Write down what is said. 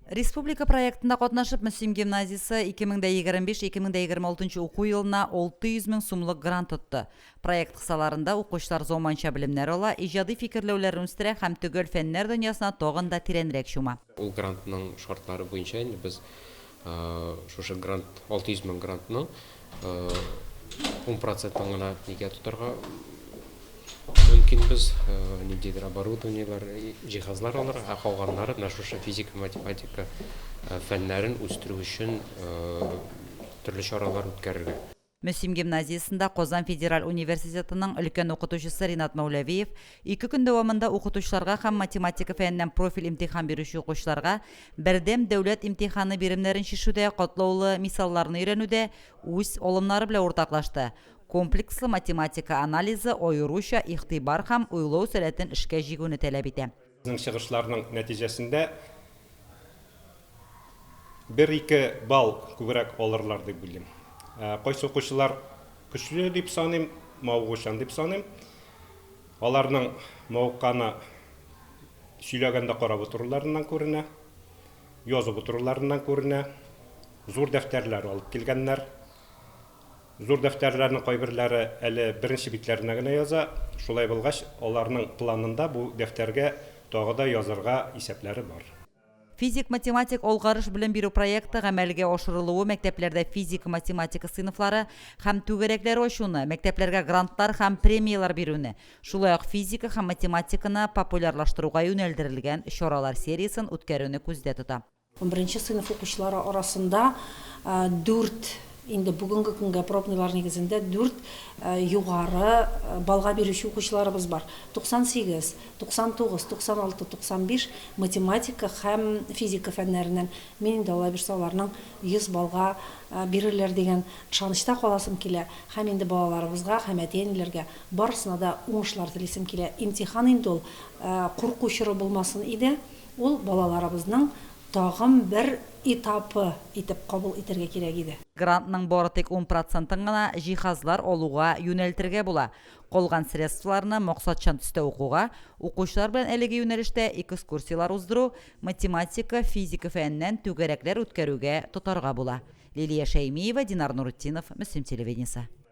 Республика проектында катнашып Мөслим гимназиясы 2025-2026 окуу жылына 600 миң сумлык грант тотты. Проект кысаларында укучылар заманча билимдер ала, ижади фикерлөөлөрүн үстүрө һәм төгөл феннер дөньясына тогын да тиренирээк чума. Ул грантның шартлары буенча без шушы грант 600 миң грантның 10% гына нигә тотарга мөмкин без ниндидер оборудованиелар, җиһазлар алырга, ә калганнары менә шушы физика, математика фәннәрен үстерү өчен төрле чаралар үткәрергә. Мөслим гимназиясында Казан федераль университетының өлкән укытучысы Ринат Мәүләвиев 2 көн дәвамында укытучыларга һәм математика фәненнән профиль имтихан бирүче укучыларга бердәм дәүләт имтиханы биремнәрен чишүдә катлаулы мисалларны өйрәнүдә үз алымнары белән уртаклашты. Комплекслы математика анализы аеруча игътибар һәм уйлау сәләтен эшкә җигүне таләп итә. Безнең чыгышларның нәтиҗәсендә 1-2 балл күбрәк алырлар дип уйлыйм. Кайсы укучылар көчле дип саныйм, мавыгучан дип саныйм. Аларның мавыкканы сөйләгәндә карап утыруларыннан күренә, язып утыруларыннан күренә, зур дәфтәрләр алып килгәннәр. Зур дәфтәрләрнең кайберләре әле беренче битләренә генә яза, шулай булгач, аларның планында бу дәфтәргә тагы да язарга исәпләре бар. Физик-математик алгарыш белем бирү проекты гамәлгә ашырылуы мәктәпләрдә физик-математика сыйныфлары һәм түгәрәкләр ачуны, мәктәпләргә грантлар һәм премиялар бирүне, шулай ук физика һәм математиканы популярлаштыруга юнәлдерелгән чаралар сериясын үткәрүне күздә тота. 11 сыйныф укучылары арасында 4 инде бүгенге көнгә пробнылар нигезендә 4 югары балга бирүче укучыларыбыз бар. 98, 99, 96, 95 математика һәм физика фәннәреннән мин инде алай бирсә аларның 100 балга бирерләр дигән ышанычта каласым килә. Һәм инде балаларыбызга һәм әти-әниләргә барысына да уңышлар телисем килә. Имтихан инде ул куркучыры булмасын иде. Ул балаларыбызның тагын бер этапы итеп кабул итәргә кирәк иде. Грантның бары тик 10% гына җиһазлар алуга юнәлтергә була. Калган средстваларны максатчан төстә укуга, укучылар белән әлеге юнәлештә экскурсиялар уздыру, математика, физика фәненнән түгәрәкләр үткәрүгә тотарга була. Лилия Шәймиева, Динар Нурутдинов, Мөслим телевидениесе.